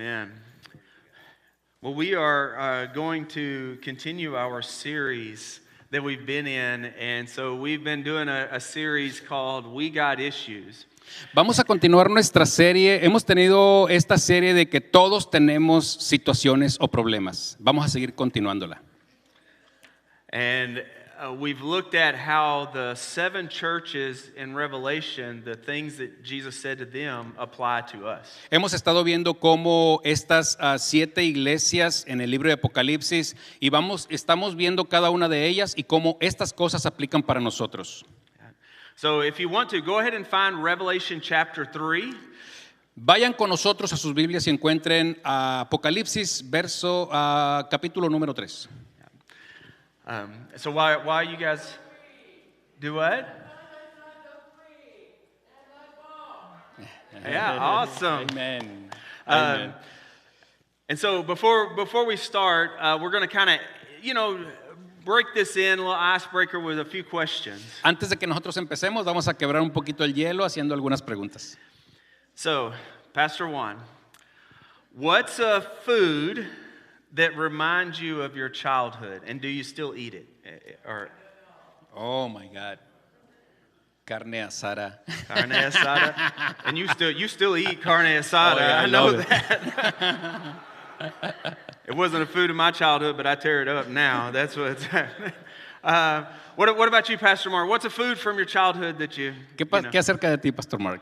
Amen. Well, we are going to continue our series that we've been in, and so we've been doing a series called We Got Issues. Vamos a continuar nuestra serie. Hemos tenido esta serie de que todos tenemos situaciones o problemas. Vamos a seguir continuándola. And we've looked at how the 7 churches in Revelation, the things that Jesus said to them, apply to us. Hemos estado viendo cómo estas 7 iglesias en el libro de Apocalipsis y estamos viendo cada una de ellas y cómo estas cosas aplican para nosotros. So if you want to, go ahead and find Revelation chapter 3. Vayan con nosotros a sus Biblias y encuentren Apocalipsis capítulo número 3. So while you guys do what? Yeah, awesome. Amen. And so before we start, we're going to kind of, break this in, a little icebreaker with a few questions. Antes de que nosotros empecemos, vamos a quebrar un poquito el hielo haciendo algunas preguntas. So, Pastor Juan, what's a food that reminds you of your childhood, and do you still eat it? Or Oh my God. Carne asada. carne asada, and you still eat carne asada. Oh, yeah, I know love it. that. It wasn't a food in my childhood, but I tear it up now. That's what it's what about you, Pastor Mark? What's a food from your childhood that you ¿Qué know? acerca de ti, Pastor Mark?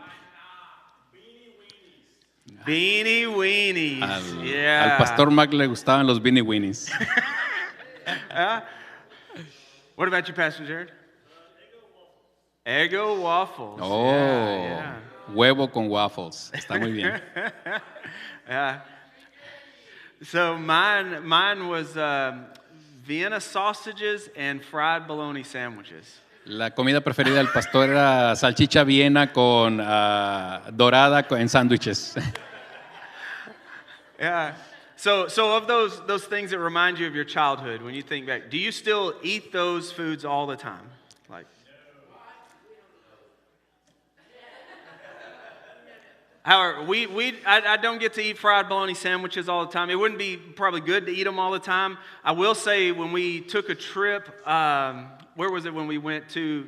Beanie weenies. Al Pastor Mark le gustaban los beanie weenies. What about you, Pastor Jared? Eggo waffles. Oh, Yeah. huevo con waffles. Está muy bien. Yeah. So mine was Vienna sausages and fried bologna sandwiches. La comida preferida del pastor era salchicha Viena con dorada en sándwiches. Yeah. So of those things that remind you of your childhood, when you think back, do you still eat those foods all the time? Like, however, I don't get to eat fried bologna sandwiches all the time. It wouldn't be probably good to eat them all the time. I will say when we took a trip, where was it when we went to?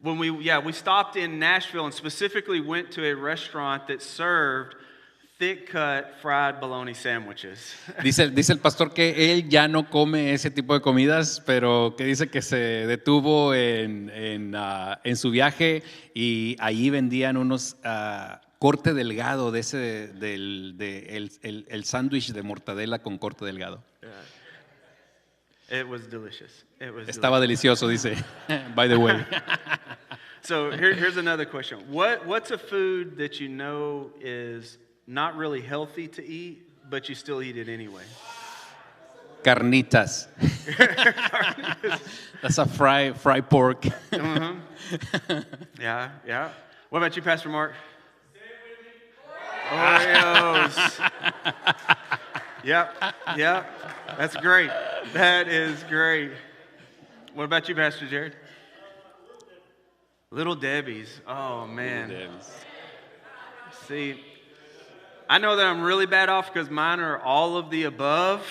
We stopped in Nashville and specifically went to a restaurant that served thick-cut fried bologna sandwiches. Dice el pastor que él ya no come ese tipo de comidas, pero que dice que se detuvo en su viaje y allí vendían unos corte delgado de ese el sándwich de mortadela con corte delgado. It was delicious. Estaba delicioso, dice. By the way. So here's another question. What's a food that you know is not really healthy to eat, but you still eat it anyway? Carnitas. That's a fried pork. Yeah. What about you, Pastor Mark? Oreos. Yep. That's great. That is great. What about you, Pastor Jared? Little Debbie's. Oh, man. Little Debbie's. See, I know that I'm really bad off because mine are all of the above,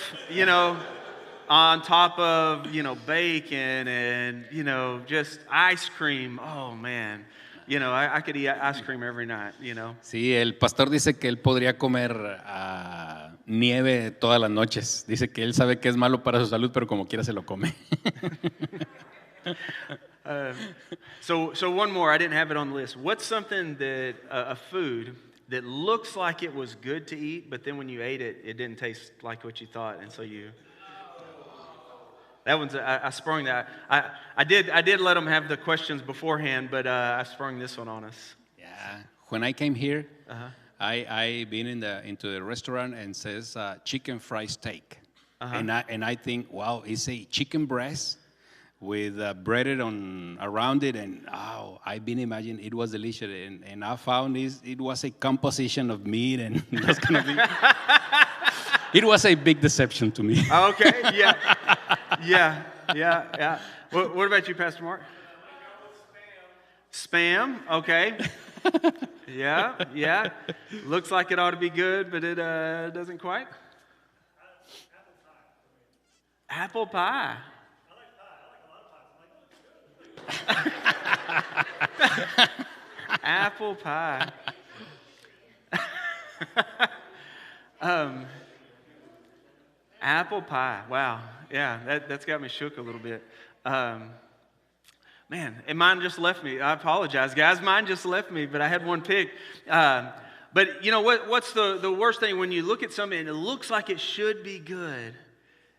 on top of, bacon and, just ice cream. Oh, man. I could eat ice cream every night, Sí, el pastor dice que él podría comer nieve todas las noches. Dice que él sabe que es malo para su salud, pero como quiera se lo come. So one more, I didn't have it on the list. What's something that, a food that looks like it was good to eat, but then when you ate it, it didn't taste like what you thought, and so you... That one's, I sprung that. I did let them have the questions beforehand, but I sprung this one on us. Yeah. When I came here, I been into the restaurant and says chicken fried steak, and I think, wow, it's a chicken breast with breaded around it, and I've been imagining it was delicious, and I found it was a composition of meat, and that's gonna be. It was a big deception to me. Okay, yeah. What about you, Pastor Mark? Spam, okay. Yeah. Looks like it ought to be good, but it doesn't quite. Apple pie. Apple pie. Apple pie. Wow. Yeah, that's got me shook a little bit. Man, and mine just left me. I apologize, guys. Mine just left me, but I had one pick. But you know what's the worst thing when you look at something and it looks like it should be good,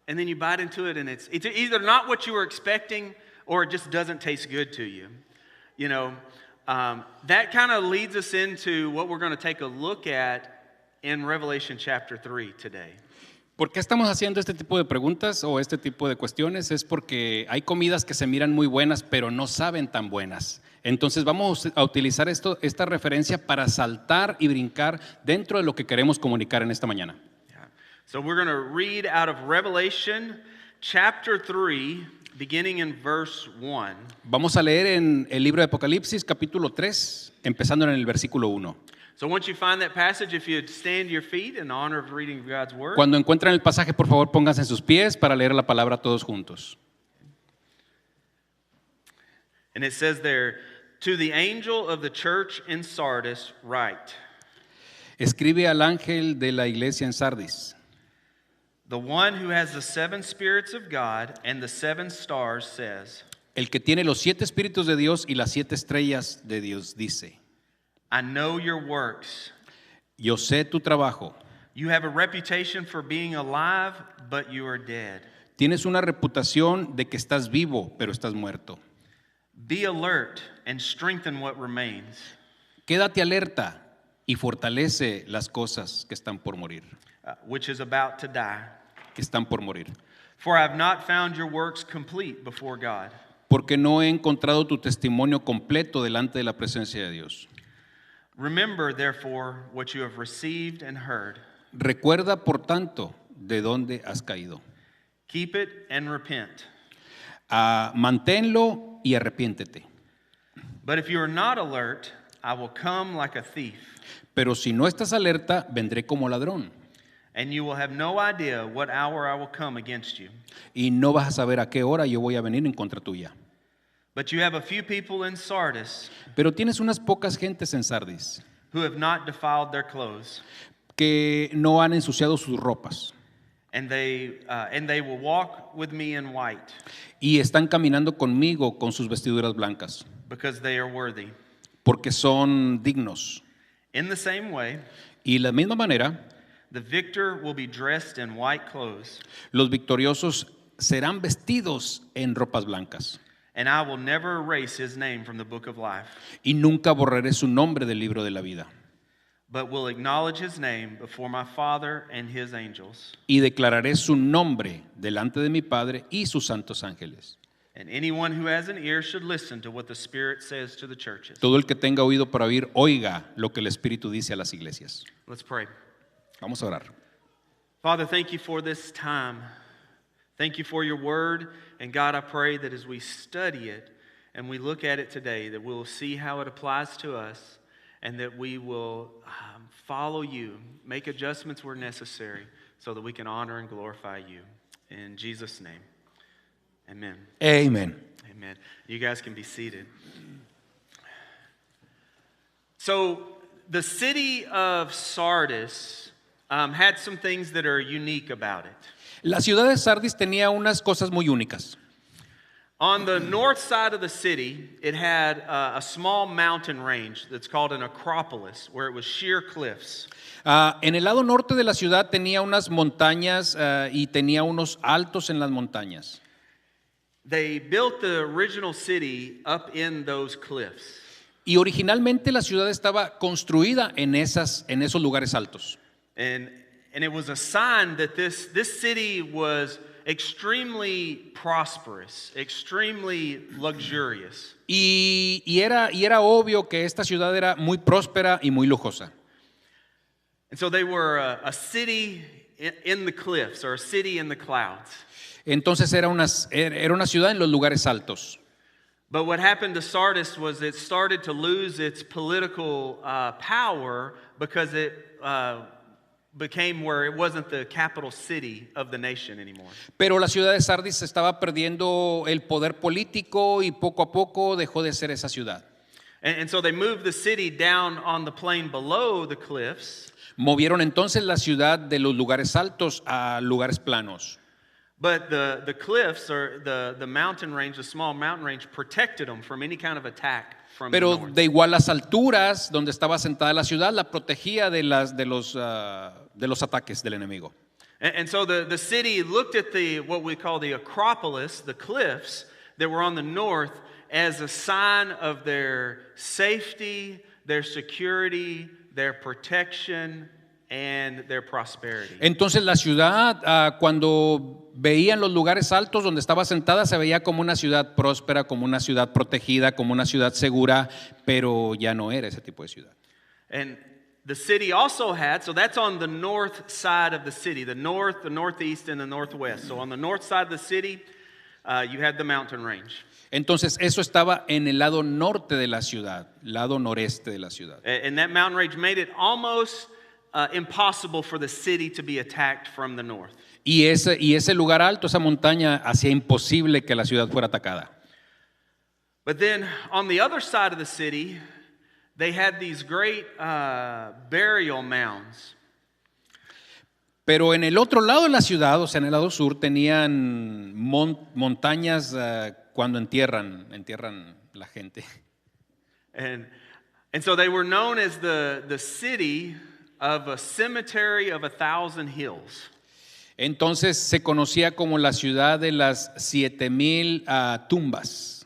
and then you bite into it and it's either not what you were expecting or it just doesn't taste good to you. You know, that kind of leads us into what we're going to take a look at in Revelation chapter 3 today. ¿Por qué estamos haciendo este tipo de preguntas o este tipo de cuestiones? Es porque hay comidas que se miran muy buenas, pero no saben tan buenas. Entonces vamos a utilizar esta referencia para saltar y brincar dentro de lo que queremos comunicar en esta mañana. Yeah. So we're going to read out of Revelation chapter 3, beginning in verse 1. Vamos a leer en el libro de Apocalipsis, capítulo 3, empezando en el versículo 1. So once you find that passage, if you'd stand to your feet in honor of reading God's word. Cuando encuentren el pasaje, por favor, pónganse en sus pies para leer la palabra todos juntos. And it says there, to the angel of the church in Sardis write. Escribe al ángel de la iglesia en Sardis. The one who has the 7 spirits of God and the 7 stars says, El que tiene los 7 espíritus de Dios y las 7 estrellas de Dios dice, I know your works. yo sé tu trabajo. You have a reputation for being alive, but you are dead. Tienes una reputación de que estás vivo, pero estás muerto. Be alert and strengthen what remains. Quédate alerta y fortalece las cosas que están por morir, Which is about to die. que están por morir. For I have not found your works complete before God. Porque no he encontrado tu testimonio completo delante de la presencia de Dios. Remember, therefore, what you have received and heard. Recuerda, por tanto, de dónde has caído. Keep it and repent. Manténlo y arrepiéntete. But if you are not alert, I will come like a thief, Pero si no estás alerta, vendré como ladrón. and you will have no idea what hour I will come against you. Y no vas a saber a qué hora yo voy a venir en contra tuya. But you have a few people in Sardis Pero tienes unas pocas gentes en Sardis who have not defiled their clothes, que no han ensuciado sus ropas and they will walk with me in white, y están caminando conmigo con sus vestiduras blancas, because they are worthy. porque son dignos. In the same way, Y de la misma manera, the victor will be dressed in white clothes, los victoriosos serán vestidos en ropas blancas. and I will never erase his name from the book of life, Y nunca borraré su nombre del libro de la vida. but will acknowledge his name before my Father and his angels. Y declararé su nombre delante de mi Padre y sus santos ángeles. And anyone who has an ear should listen to what the Spirit says to the churches. Todo el que tenga oído para oír, oiga lo que el Espíritu dice a las iglesias. Let's pray. Vamos a orar. Father, thank you for this time. Thank you for your word. And God, I pray that as we study it and we look at it today, that we'll see how it applies to us and that we will follow you, make adjustments where necessary so that we can honor and glorify you. In Jesus' name, amen. Amen. Amen. You guys can be seated. So, the city of Sardis had some things that are unique about it. La ciudad de Sardis tenía unas cosas muy únicas. On the north side of the city, it had a small mountain range that's called an acropolis, where it was sheer cliffs. En el lado norte de la ciudad tenía unas montañas y tenía unos altos en las montañas. They built the original city up in those cliffs. Y originalmente la ciudad estaba construida en esos lugares altos. And it was a sign that this city was extremely prosperous, extremely luxurious. Y era obvio que esta ciudad era muy próspera y muy lujosa. And so they were a city in the cliffs, or a city in the clouds. Entonces era una ciudad en los lugares altos. But what happened to Sardis was it started to lose its political power because it became where it wasn't the capital city of the nation anymore. Pero la ciudad de Sardis estaba perdiendo el poder político y poco a poco dejó de ser esa ciudad. And so they moved the city down on the plain below the cliffs. Movieron entonces la ciudad de los lugares altos a lugares planos. But the cliffs, or the mountain range, the small mountain range, protected them from any kind of attack from Pero the north. de igual las alturas donde estaba sentada la ciudad la protegía de los ataques del enemigo. And so the city looked at what we call the Acropolis, the cliffs that were on the north, as a sign of their safety, their security, their protection, and their prosperity. Entonces la ciudad, cuando veían los lugares altos donde estaba sentada, se veía como una ciudad próspera, como una ciudad protegida, como una ciudad segura, pero ya no era ese tipo de ciudad. And the city also had, so that's on the north side of the city, the north, the northeast, and the northwest. So on the north side of the city, you had the mountain range. Entonces eso estaba en el lado norte de la ciudad, lado noreste de la ciudad. And that mountain range made it almost impossible for the city to be attacked from the north. Y ese lugar alto, esa montaña, hacía imposible que la ciudad fuera atacada. But then on the other side of the city, they had these great burial mounds. Pero en el otro lado de la ciudad, o sea, en el lado sur, tenían montañas cuando entierran la gente. And so they were known as the city of a cemetery of 1,000 hills. Entonces se conocía como la ciudad de las 7,000 tumbas.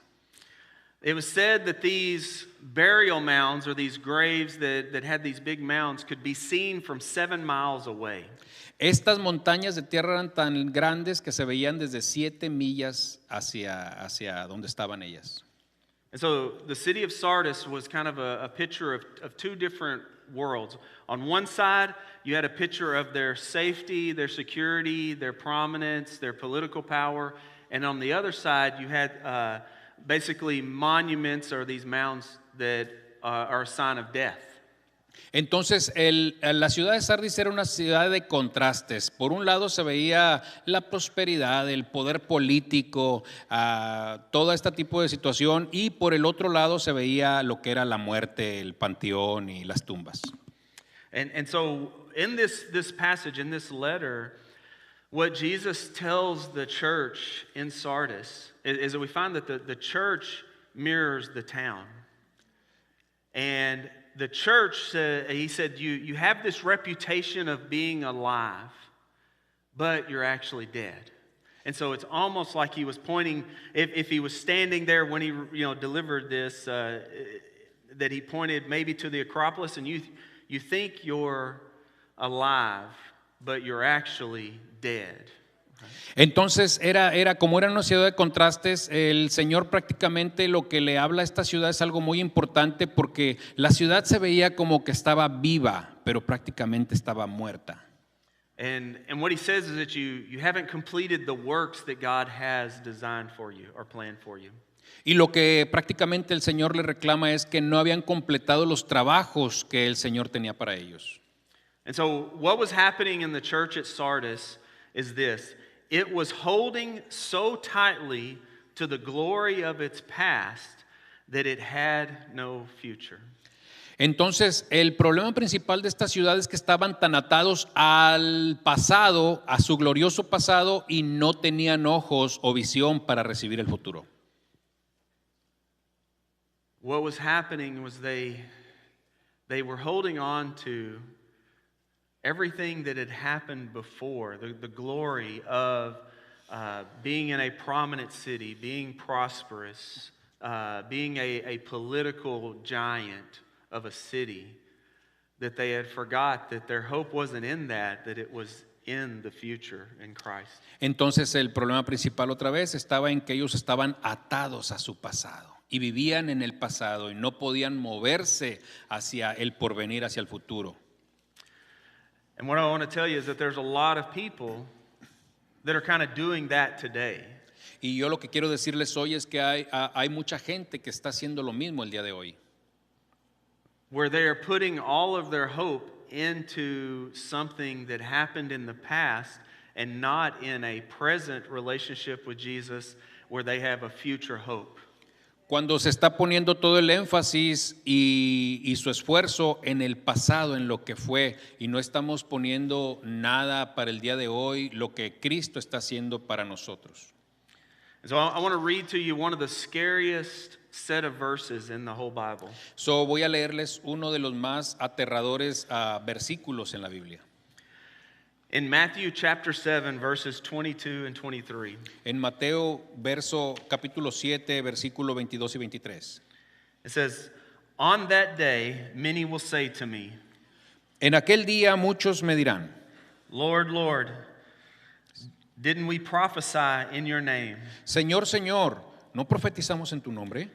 It was said that these burial mounds, or these graves that had these big mounds, could be seen from 7 miles away. Estas montañas de tierra eran tan grandes que se veían desde 7 millas hacia donde estaban ellas. And so the city of Sardis was kind of a picture of two different worlds. On one side, you had a picture of their safety, their security, their prominence, their political power. And on the other side, you had basically monuments, or these mounds that are a sign of death. Entonces la ciudad de Sardis era una ciudad de contrastes. Por un lado se veía la prosperidad, el poder político, todo este tipo de situación, y por el otro lado se veía lo que era la muerte, el panteón y las tumbas. And so in this passage, in this letter, what Jesus tells the church in Sardis is that we find that the church mirrors the town. And the church, he said, you have this reputation of being alive, but you're actually dead. And so it's almost like he was pointing, if he was standing there when he delivered this, that he pointed maybe to the Acropolis, and you think you're alive, but you're actually dead. Entonces era como era una ciudad de contrastes. El Señor prácticamente lo que le habla a esta ciudad es algo muy importante, porque la ciudad se veía como que estaba viva, pero prácticamente estaba muerta. And what he says is that you haven't completed the works that God has designed for you or planned for you. Y lo que prácticamente el Señor le reclama es que no habían completado los trabajos que el Señor tenía para ellos. And so what was happening in the church at Sardis is this: it was holding so tightly to the glory of its past that it had no future. Entonces, el problema principal de esta ciudad es que estaban tan atados al pasado, a su glorioso pasado, y no tenían ojos o visión para recibir el futuro. What was happening was they were holding on to everything that had happened before, the glory of being in a prominent city, being prosperous, being a political giant of a city, that they had forgot that their hope wasn't in that it was in the future in Christ. Entonces el problema principal otra vez estaba en que ellos estaban atados a su pasado y vivían en el pasado y no podían moverse hacia el porvenir, hacia el futuro. And what I want to tell you is that there's a lot of people that are kind of doing that today. Y yo lo que quiero decirles hoy es que hay mucha gente que está haciendo lo mismo el día de hoy. Where they are putting all of their hope into something that happened in the past and not in a present relationship with Jesus where they have a future hope. Cuando se está poniendo todo el énfasis y su esfuerzo en el pasado, en lo que fue, y no estamos poniendo nada para el día de hoy, lo que Cristo está haciendo para nosotros. So I want to read to you one of the scariest set of verses in the whole Bible. So voy a leerles uno de los más aterradores versículos en la Biblia. In Matthew chapter 7, verses 22 and 23. En Mateo capítulo 7, versículo 22 y 23. It says, "On that day many will say to me, En aquel día muchos me dirán, Lord, Lord, didn't we prophesy in your name? Señor, Señor, ¿no profetizamos en tu nombre?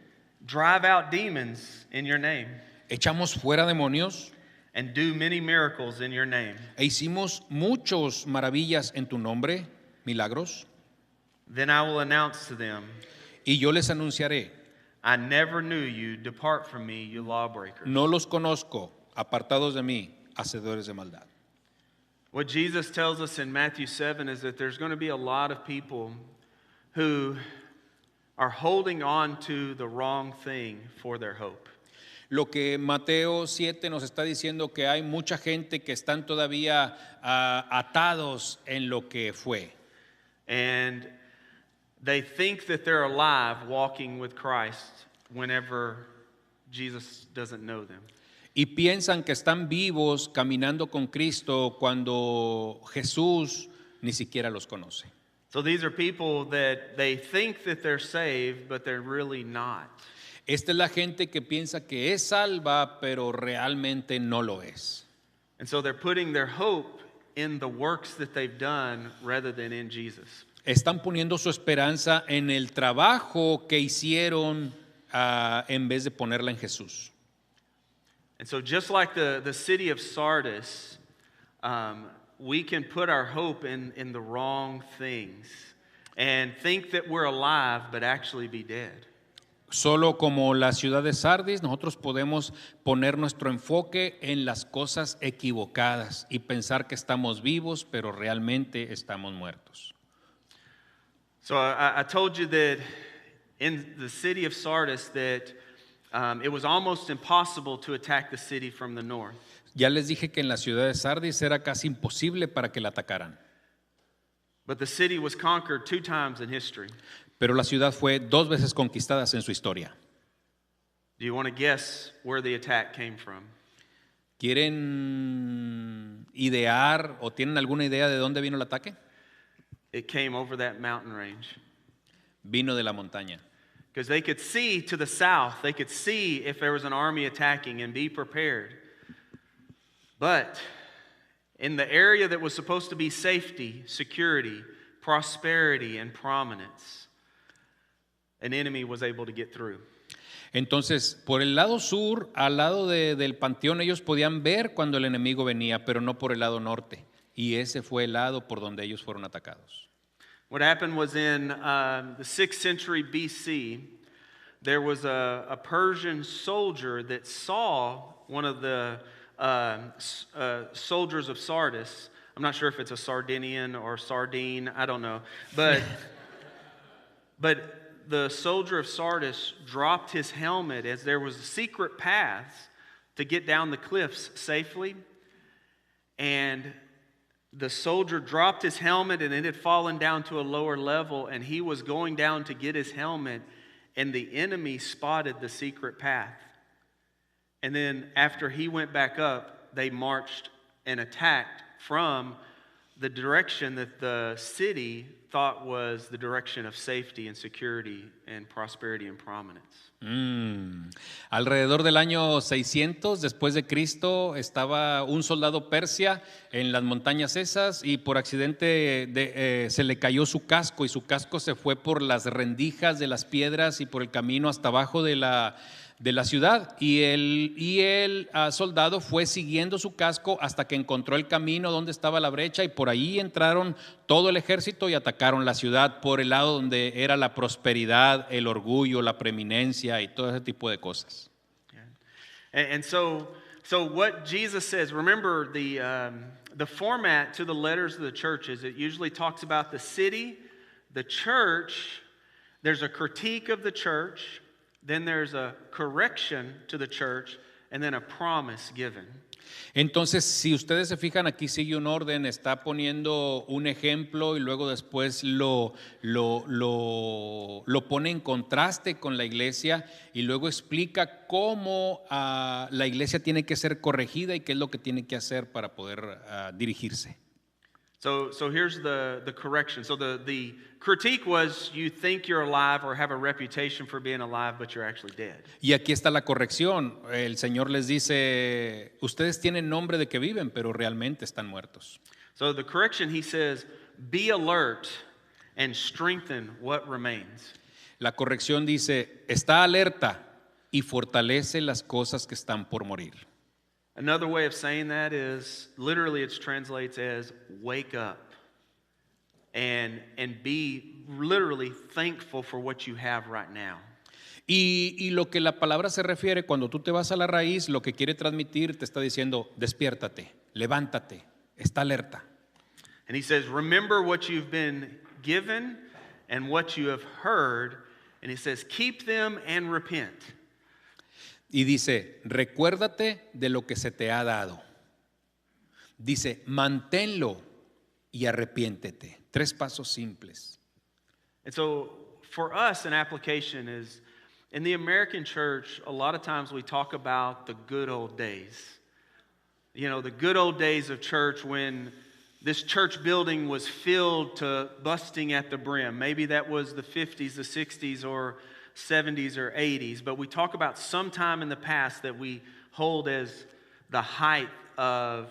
Drive out demons in your name, ¿Echamos fuera demonios? and do many miracles in your name?" ¿E hicimos muchas maravillas en tu nombre, milagros? Then I will announce to them, Y yo les anunciaré, I never knew you. Depart from me, you lawbreakers. no los conozco, apartados de mí, hacedores de maldad. What Jesus tells us in Matthew 7 is that there's going to be a lot of people who are holding on to the wrong thing for their hope. Lo que Mateo 7 nos está diciendo que hay mucha gente que están todavía atados en lo que fue. And they think that they're alive walking with Christ whenever Jesus doesn't know them. Y piensan que están vivos caminando con Cristo cuando Jesús ni siquiera los conoce. So these are people that they think that they're saved, but they're really not. Esta es la gente que piensa que es salva, pero realmente no lo es. And so they're putting their hope in the works that they've done rather than in Jesus. Están poniendo su esperanza en el trabajo que hicieron en vez de ponerla en Jesús. And so just like the city of Sardis, we can put our hope in the wrong things and think that we're alive but actually be dead. Solo como la ciudad de Sardis, nosotros podemos poner nuestro enfoque en las cosas equivocadas y pensar que estamos vivos, pero realmente estamos muertos. So I told you that in the city of Sardis that it was almost impossible to attack the city from the north. Ya les dije que en la ciudad de Sardis era casi imposible para que la atacaran. But the city was conquered 2 times in history. Pero la ciudad fue 2 veces conquistada en su historia. Do you want to guess where the attack came from? ¿Quieren idear o tienen alguna idea de dónde vino el ataque? It came over that mountain range. Vino de la montaña. Because they could see to the south, they could see if there was an army attacking and be prepared. But in the area that was supposed to be safety, security, prosperity, and prominence, an enemy was able to get through. Entonces, por el lado sur, al lado del panteón, ellos podían ver cuando el enemigo venía, pero no por el lado norte. Y ese fue el lado por donde ellos fueron atacados. What happened was in the 6th century BC, there was a Persian soldier that saw one of the soldiers of Sardis. I'm not sure if it's a Sardinian or Sardine, I don't know. But the soldier of Sardis dropped his helmet as there was secret paths to get down the cliffs safely. And the soldier dropped his helmet and it had fallen down to a lower level, and he was going down to get his helmet, and the enemy spotted the secret path. And then after he went back up, they marched and attacked from the direction that the city thought was the direction of safety and security and prosperity and prominence. Alrededor del año 600 después de Cristo estaba un soldado persia en las montañas esas y por accidente se le cayó su casco y su casco se fue por las rendijas de las piedras y por el camino hasta abajo de de la ciudad y el soldado fue siguiendo su casco hasta que encontró el camino donde estaba la brecha y por ahí entraron todo el ejército y atacaron la ciudad por el lado donde era la prosperidad, el orgullo, la preeminencia y todo ese tipo de cosas. And so what Jesus says, remember the format to the letters of the churches, it usually talks about the city, the church, there's a critique of the church, then there's a correction to the church, and then a promise given. Entonces, si ustedes se fijan, aquí sigue un orden, está poniendo un ejemplo y luego después lo pone en contraste con la iglesia y luego explica cómo la iglesia tiene que ser corregida y qué es lo que tiene que hacer para poder dirigirse. So here's the correction. So the critique was you think you're alive or have a reputation for being alive, but you're actually dead. Y aquí está la corrección. El Señor les dice, ustedes tienen nombre de que viven, pero realmente están muertos. So the correction, he says, be alert and strengthen what remains. La corrección dice, está alerta y fortalece las cosas que están por morir. Another way of saying that is, literally it translates as wake up and be literally thankful for what you have right now. Y lo que la palabra se refiere, cuando tú te vas a la raíz, lo que quiere transmitir te está diciendo, despiértate, levántate, está alerta. And he says, remember what you've been given and what you have heard. And he says, keep them and repent. Y dice, recuérdate de lo que se te ha dado. Dice, manténlo y arrepiéntete. 3 pasos simples. And so for us, an application is, in the American church, a lot of times we talk about the good old days. You know, the good old days of church when this church building was filled to busting at the brim. Maybe that was the 50s, the 60s, or 70s or 80s, but we talk about some time in the past that we hold as the height of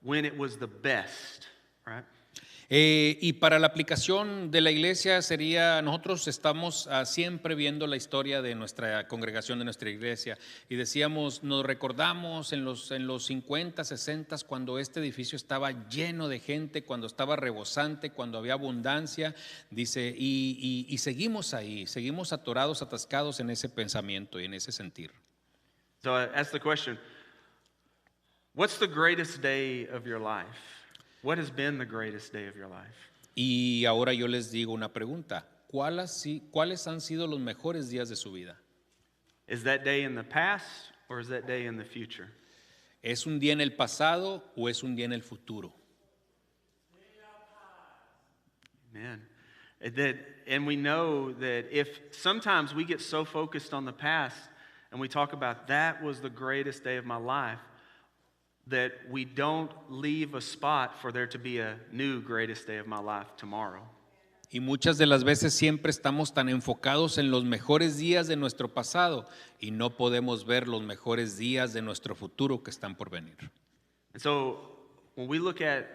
when it was the best, right? Y para la aplicación de la iglesia sería, nosotros estamos siempre viendo la historia de nuestra congregación, de nuestra iglesia, y decíamos, nos recordamos en los 50, 60, cuando este edificio estaba lleno de gente, cuando estaba rebosante, cuando había abundancia, dice, y seguimos ahí, seguimos atorados, atascados en ese pensamiento y en ese sentir. So I ask the question, what's the greatest day of your life? What has been the greatest day of your life? Y ahora yo les digo una pregunta, ¿cuáles han sido los mejores días de su vida? Is that day in the past or is that day in the future? ¿Es un día en el pasado o es un día en el futuro? Amen. And we know that if sometimes we get so focused on the past and we talk about that was the greatest day of my life, that we don't leave a spot for there to be a new greatest day of my life tomorrow. Y muchas de las veces siempre estamos tan enfocados en los mejores días de nuestro pasado y no podemos ver los mejores días de nuestro futuro que están por venir. And so when we look at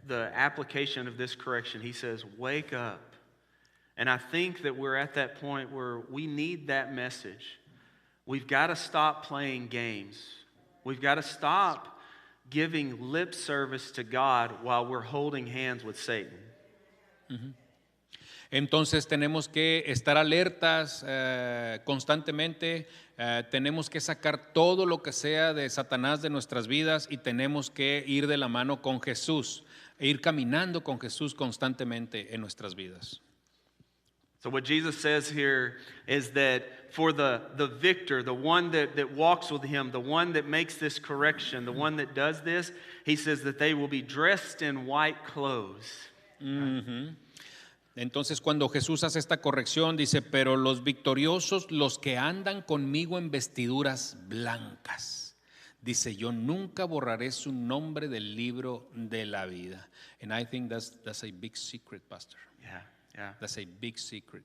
the application of this correction, he says, wake up. And I think that we're at that point where we need that message. We've got to stop playing games. We've got to stop giving lip service to God while we're holding hands with Satan. Entonces tenemos que estar alertas constantemente, tenemos que sacar todo lo que sea de Satanás de nuestras vidas y tenemos que ir de la mano con Jesús, e ir caminando con Jesús constantemente en nuestras vidas. So what Jesus says here is that for the victor, the one that walks with him, the one that makes this correction, the one that does this, he says that they will be dressed in white clothes. Entonces cuando Jesús hace esta corrección dice, pero los victoriosos, los que andan conmigo en vestiduras blancas, dice, yo nunca borraré su nombre del libro de la vida. And I think that's a big secret, Pastor. Yeah. That's a big secret.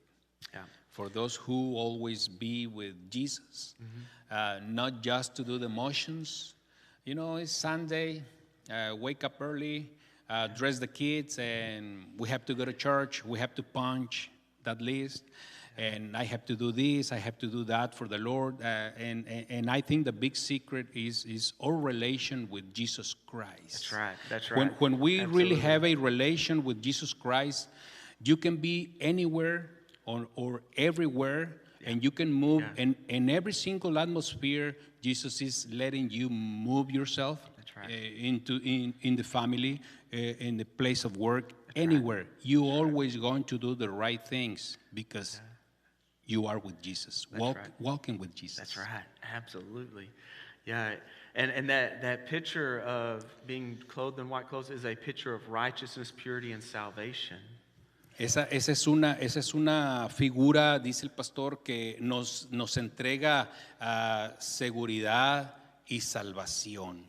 Yeah. For those who always be with Jesus, not just to do the motions. You know, it's Sunday, wake up early, dress the kids, and we have to go to church, we have to punch that list. and I have to do this, I have to do that for the Lord. And I think the big secret is our relation with Jesus Christ. That's right. That's right. When we really Absolutely. have a relation with Jesus Christ, you can be anywhere or everywhere, and you can move. Yeah. And in every single atmosphere, Jesus is letting you move yourself. That's right. In the family, in the place of work, anywhere. You always going to do the right things because you are with Jesus, walking with Jesus. That's right. Absolutely. Yeah. And that picture of being clothed in white clothes is a picture of righteousness, purity, and salvation. Esa es una figura, dice el pastor, que nos entrega seguridad y salvación,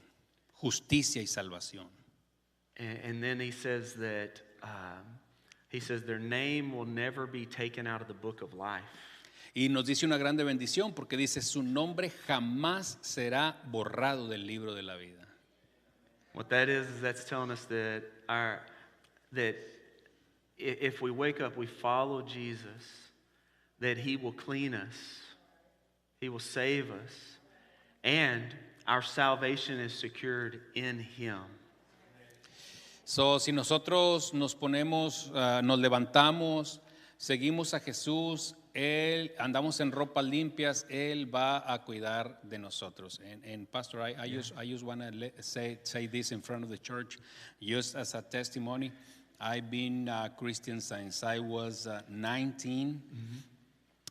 justicia y salvación. And then he says that their name will never be taken out of the book of life. Y nos dice una grande bendición porque dice su nombre jamás será borrado del libro de la vida. What that is that's telling us that if we wake up, we follow Jesus, that he will clean us, he will save us, and our salvation is secured in him. So, si nosotros nos ponemos, nos levantamos, seguimos a Jesús, andamos en ropas limpias, Él va a cuidar de nosotros. And Pastor, I just want to say this in front of the church, just as a testimony. I've been a Christian since I was 19,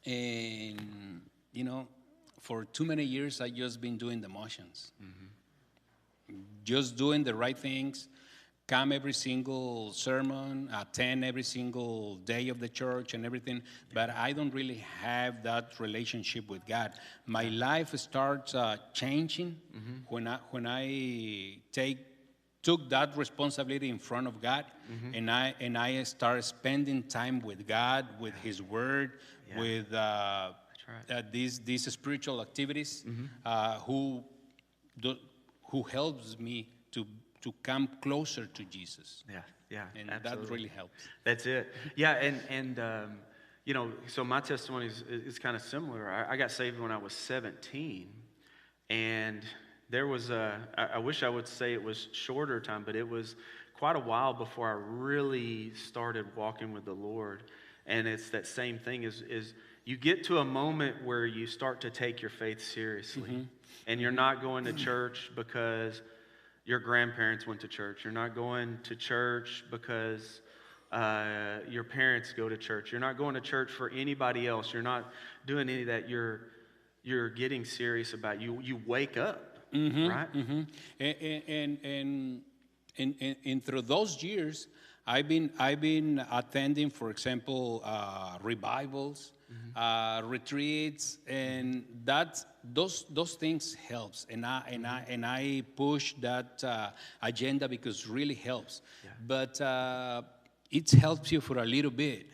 and for too many years I just been doing the motions, just doing the right things. Come every single sermon, attend every single day of the church and everything, but I don't really have that relationship with God. My life starts changing when I took that responsibility in front of God, and I start spending time with God, with His Word, with these spiritual activities, who helps me to come closer to Jesus. Yeah, And absolutely. that really helps. That's it. Yeah, and so my testimony is kind of similar. I got saved when I was 17, and there was I wish I would say it was shorter time, but it was quite a while before I really started walking with the Lord. And it's that same thing is you get to a moment where you start to take your faith seriously, and you're not going to church because your grandparents went to church. You're not going to church because your parents go to church. You're not going to church for anybody else. You're not doing any of that. You're getting serious about you wake up, right? And through those years, I've been attending, for example, revivals, retreats, and those things helps, and I push that agenda because it really helps. Yeah. But it helps you for a little bit.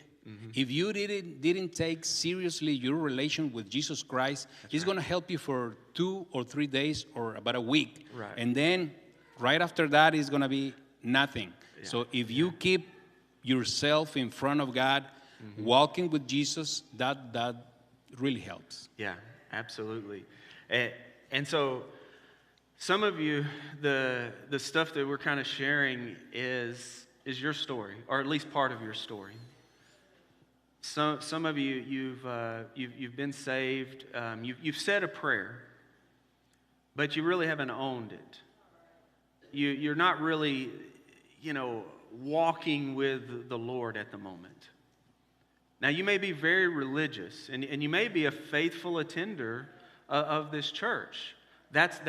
If you didn't take seriously your relation with Jesus Christ, it's going to help you for 2 or 3 days or about a week, Right. and then right after that is going to be nothing. Yeah. So if you keep yourself in front of God, walking with Jesus, that really helps. Yeah, absolutely. And so some of you, the stuff that we're kind of sharing is your story, or at least part of your story. Some of you, you've been saved. You've said a prayer, but you really haven't owned it. You're not really, walking with the Lord at the moment. Now, you may be very religious, and you may be a faithful attender of this church. That's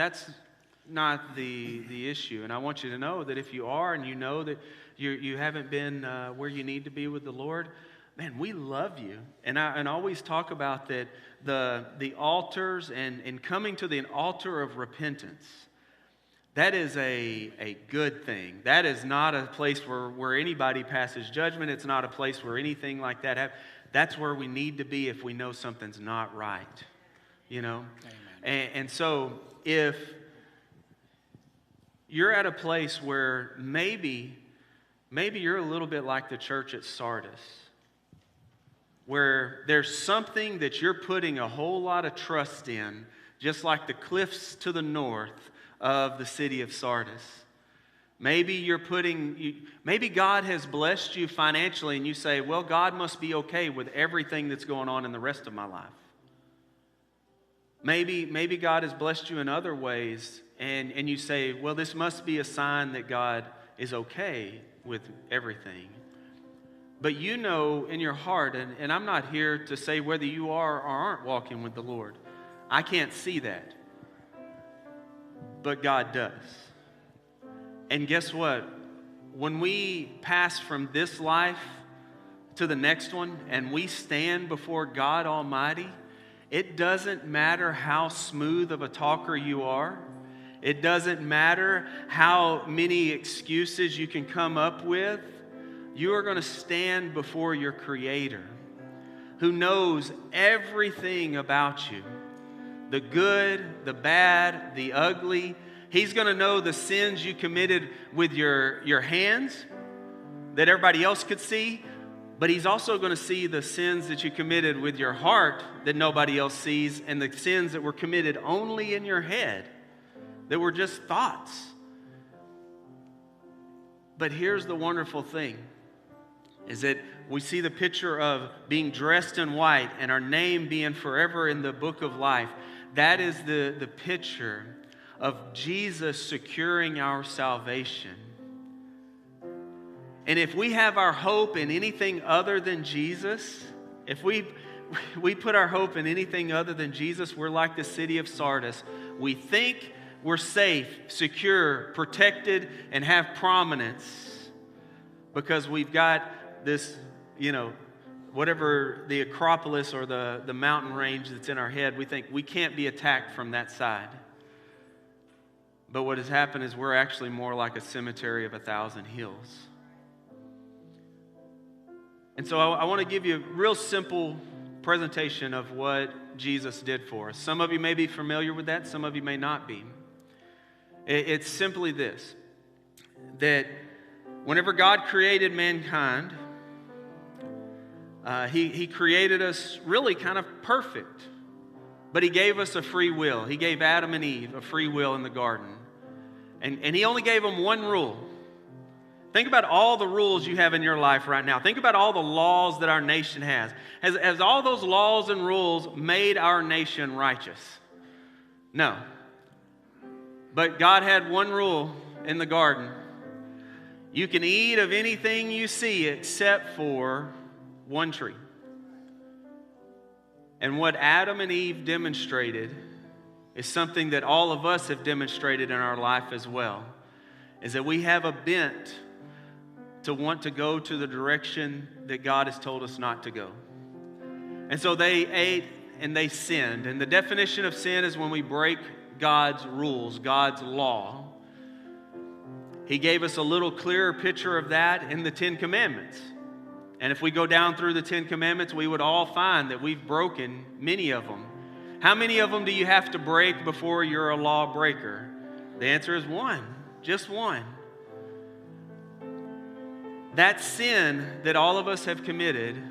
not the issue. And I want you to know that if you are, and you know that you haven't been where you need to be with the Lord, man, we love you. And I always talk about that the altars and coming to the altar of repentance. That is a good thing. That is not a place where anybody passes judgment. It's not a place where anything like that happens. That's where we need to be if we know something's not right. Amen. And so if you're at a place where maybe you're a little bit like the church at Sardis, where there's something that you're putting a whole lot of trust in, just like the cliffs to the north of the city of Sardis. Maybe maybe God has blessed you financially and you say, well, God must be okay with everything that's going on in the rest of my life. Maybe God has blessed you in other ways and you say, well, this must be a sign that God is okay with everything. But you know in your heart, and I'm not here to say whether you are or aren't walking with the Lord. I can't see that. But God does. And guess what? When we pass from this life to the next one and we stand before God Almighty, it doesn't matter how smooth of a talker you are. It doesn't matter how many excuses you can come up with. You are going to stand before your Creator, who knows everything about you. The good, the bad, the ugly. He's going to know the sins you committed with your hands that everybody else could see. But He's also going to see the sins that you committed with your heart that nobody else sees, and the sins that were committed only in your head, that were just thoughts. But here's the wonderful thing, is that we see the picture of being dressed in white and our name being forever in the book of life. That is the picture of Jesus securing our salvation. And if we have our hope in anything other than Jesus, if we put our hope in anything other than Jesus, we're like the city of Sardis. We think we're safe, secure, protected, and have prominence because we've got this, whatever the Acropolis or the mountain range that's in our head. We think we can't be attacked from that side. But what has happened is we're actually more like a cemetery of 1,000 hills. And so I want to give you a real simple presentation of what Jesus did for us. Some of you may be familiar with that. Some of you may not be. It's simply this, that whenever God created mankind, He created us really kind of perfect. But He gave us a free will. He gave Adam and Eve a free will in the garden. And He only gave them one rule. Think about all the rules you have in your life right now. Think about all the laws that our nation has. Has all those laws and rules made our nation righteous? No. But God had one rule in the garden. You can eat of anything you see except for one tree. And what Adam and Eve demonstrated is something that all of us have demonstrated in our life as well, is that we have a bent to want to go to the direction that God has told us not to go. And so they ate and they sinned. And the definition of sin is when we break God's rules, God's law. He gave us a little clearer picture of that in the Ten Commandments. And if we go down through the Ten Commandments, we would all find that we've broken many of them. How many of them do you have to break before you're a lawbreaker? The answer is one, just one. That sin that all of us have committed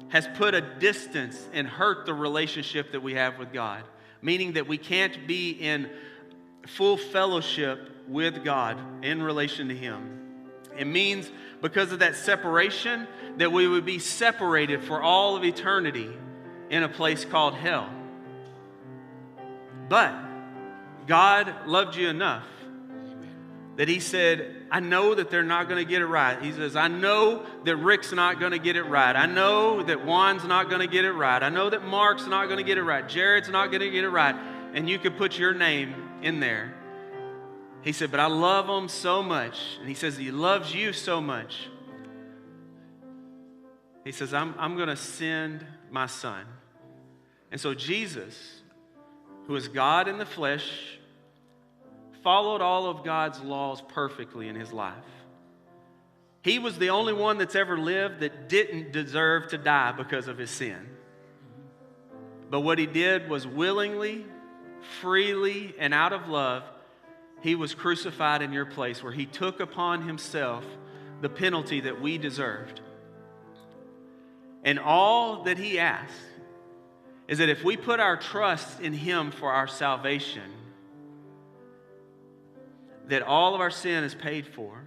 has put a distance and hurt the relationship that we have with God, meaning that we can't be in full fellowship with God in relation to Him. It means because of that separation that we would be separated for all of eternity in a place called hell. But God loved you enough that He said, I know that they're not going to get it right. He says, I know that Rick's not going to get it right. I know that Juan's not going to get it right. I know that Mark's not going to get it right. Jared's not going to get it right. And you could put your name in there. He said, but I love them so much. And He says, He loves you so much. He says, I'm going to send my Son. And so Jesus, who is God in the flesh, followed all of God's laws perfectly in His life. He was the only one that's ever lived that didn't deserve to die because of his sin. But what He did was willingly, freely, and out of love, He was crucified in your place, where He took upon Himself the penalty that we deserved. And all that he asks is that if we put our trust in him for our salvation, that all of our sin is paid for.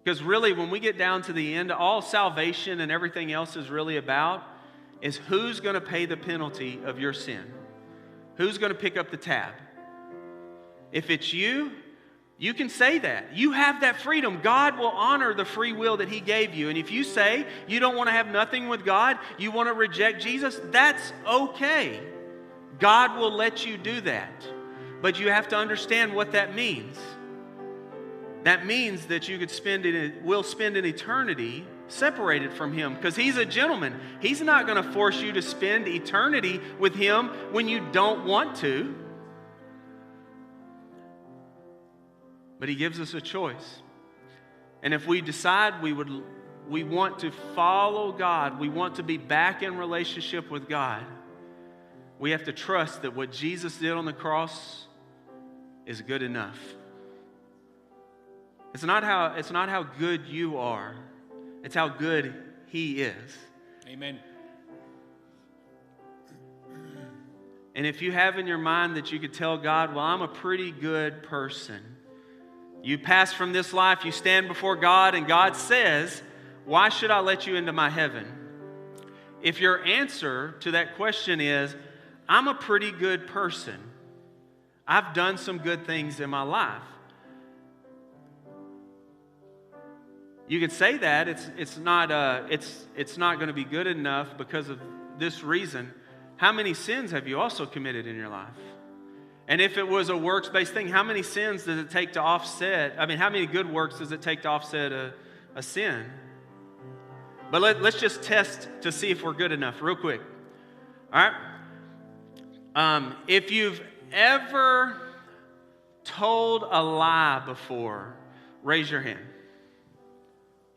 Because really, when we get down to the end, all salvation and everything else is really about is who's going to pay the penalty of your sin. Who's going to pick up the tab? If it's you, you can say that. You have that freedom. God will honor the free will that he gave you. And if you say you don't want to have nothing with God, you want to reject Jesus, that's okay. God will let you do that. But you have to understand what that means. That means that you will spend an eternity separated from him, because he's a gentleman. He's not going to force you to spend eternity with him when you don't want to. But he gives us a choice. And if we decide we want to follow God, we want to be back in relationship with God, we have to trust that what Jesus did on the cross is good enough. It's not how good you are. It's how good he is. Amen. And if you have in your mind that you could tell God, well, I'm a pretty good person. You pass from this life, you stand before God, and God says, why should I let you into my heaven? If your answer to that question is, I'm a pretty good person, I've done some good things in my life, you could say that. It's not going to be good enough because of this reason. How many sins have you also committed in your life? And if it was a works-based thing, how many sins does it take to offset? I mean, how many good works does it take to offset a sin? But let's just test to see if we're good enough real quick. All right? If you've ever told a lie before, raise your hand.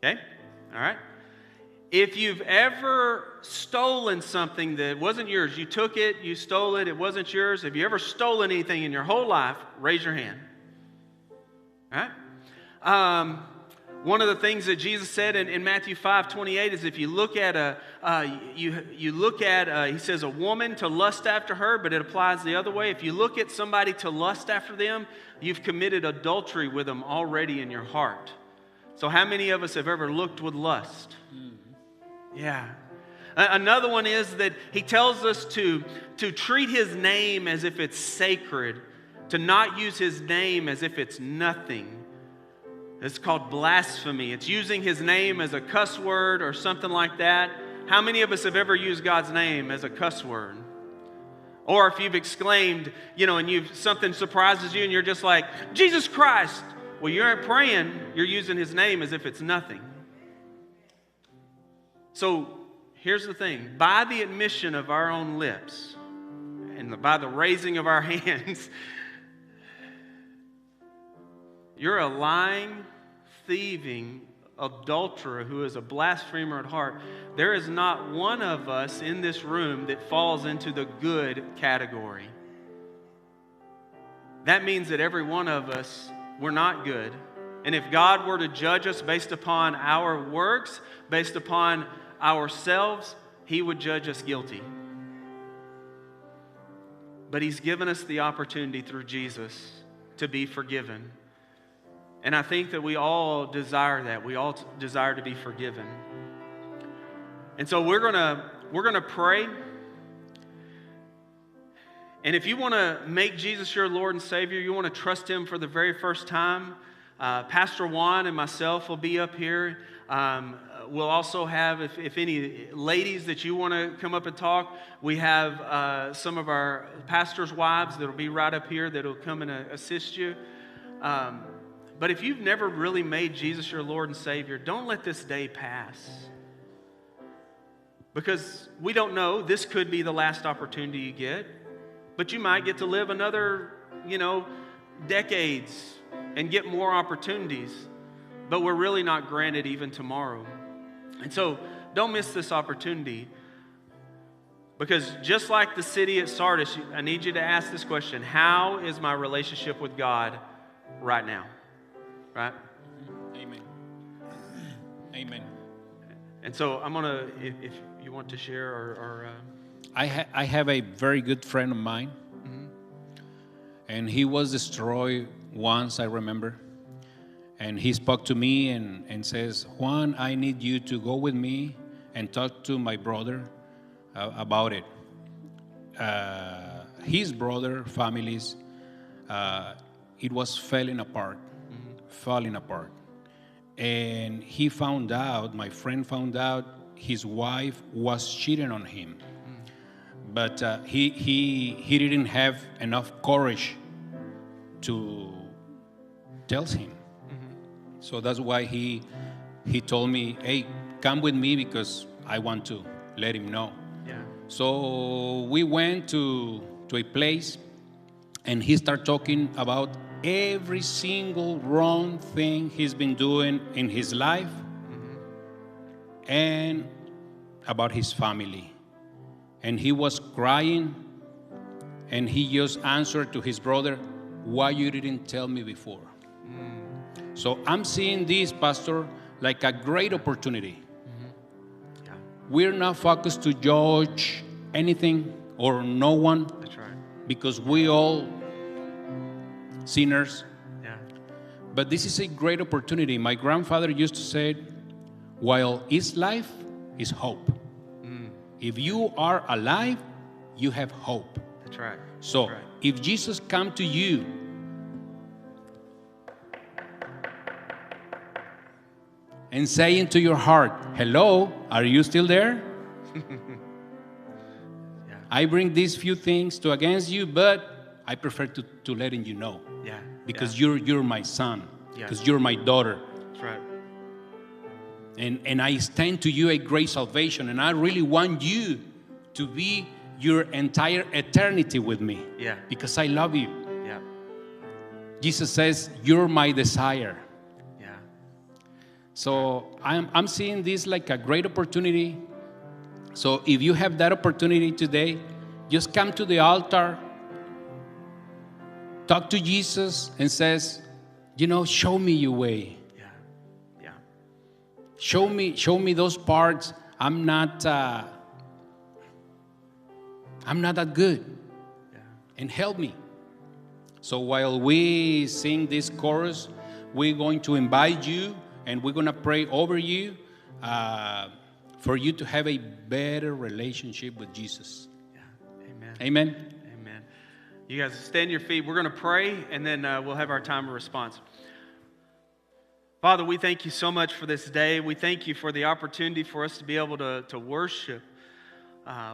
Okay? All right? If you've ever stolen something that wasn't yours, you took it, you stole it, it wasn't yours. Have you ever stolen anything in your whole life? Raise your hand. All right? One of the things that Jesus said in Matthew 5:28 is if you look at he says a woman to lust after her, but it applies the other way. If you look at somebody to lust after them, you've committed adultery with them already in your heart. So how many of us have ever looked with lust? Yeah. Another one is that he tells us to treat his name as if it's sacred, to not use his name as if it's nothing. It's called blasphemy. It's using his name as a cuss word or something like that. How many of us have ever used God's name as a cuss word? Or if you've exclaimed, and something surprises you and you're just like, Jesus Christ. Well, you aren't praying, you're using his name as if it's nothing. So here's the thing. By the admission of our own lips and by the raising of our hands, you're a lying, thieving adulterer who is a blasphemer at heart. There is not one of us in this room that falls into the good category. That means that every one of us, we're not good. And if God were to judge us based upon our works, based upon ourselves, he would judge us guilty. But he's given us the opportunity through Jesus to be forgiven. And I think that we all desire that. We all desire to be forgiven. And so we're gonna pray. And if you want to make Jesus your Lord and Savior, you want to trust him for the very first time, Pastor Juan and myself will be up here. We'll also have, if any ladies that you want to come up and talk, we have some of our pastors' wives that will be right up here that will come and assist you. But if you've never really made Jesus your Lord and Savior, don't let this day pass. Because we don't know, this could be the last opportunity you get. But you might get to live another, decades and get more opportunities. But we're really not granted even tomorrow. And so don't miss this opportunity. Because just like the city at Sardis, I need you to ask this question. How is my relationship with God right now? Right? Amen. Amen. And so I'm going to, if you want to share or I have a very good friend of mine, and he was destroyed once, I remember. And he spoke to me and says, Juan, I need you to go with me and talk to my brother about it. His brother, families, it was falling apart. And he found out, my friend found out, his wife was cheating on him. But he didn't have enough courage to tell him. So that's why he told me, hey, come with me because I want to let him know. Yeah. So we went to a place, and he started talking about every single wrong thing he's been doing in his life and about his family. And he was crying, and he just answered to his brother, why you didn't tell me before? So I'm seeing this, Pastor, like a great opportunity. Yeah. We're not focused to judge anything or no one, That's right. because we all sinners. Yeah. But this is a great opportunity. My grandfather used to say, while is life, is hope. If you are alive, you have hope. That's right. So That's right. if Jesus come to you and say into your heart, hello, are you still there? Yeah. I bring these few things to against you, but I prefer to letting you know. Yeah. Because yeah. you're my son. Yeah. Because you're my daughter. That's right. And I extend to you a great salvation. And I really want you to be your entire eternity with me. Yeah. Because I love you. Yeah. Jesus says, you're my desire. Yeah. So I'm seeing this like a great opportunity. So if you have that opportunity today, just come to the altar, talk to Jesus, and says, show me your way. Yeah. Yeah. Show me those parts. I'm not that good. Yeah. And help me. So while we sing this chorus, we're going to invite you, and we're going to pray over you for you to have a better relationship with Jesus. Yeah. Amen. Amen. Amen. You guys stand to your feet. We're going to pray, and then we'll have our time of response. Father, we thank you so much for this day. We thank you for the opportunity for us to be able to worship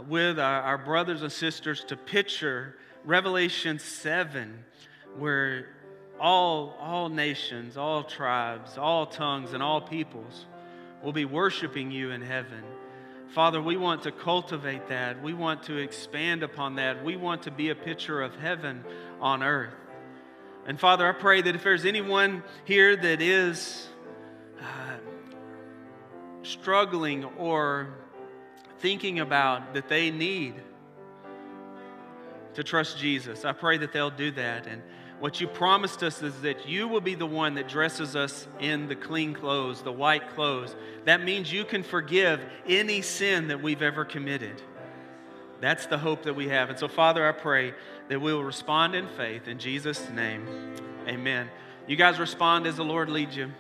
with our brothers and sisters, to picture Revelation 7, where all nations, all tribes, all tongues, and all peoples will be worshiping you in heaven. Father, we want to cultivate that. We want to expand upon that. We want to be a picture of heaven on earth. And Father, I pray that if there's anyone here that is struggling or thinking about that they need to trust Jesus, I pray that they'll do that. And what you promised us is that you will be the one that dresses us in the clean clothes, the white clothes. That means you can forgive any sin that we've ever committed. That's the hope that we have. And so, Father, I pray that we will respond in faith. In Jesus' name, amen. You guys respond as the Lord leads you.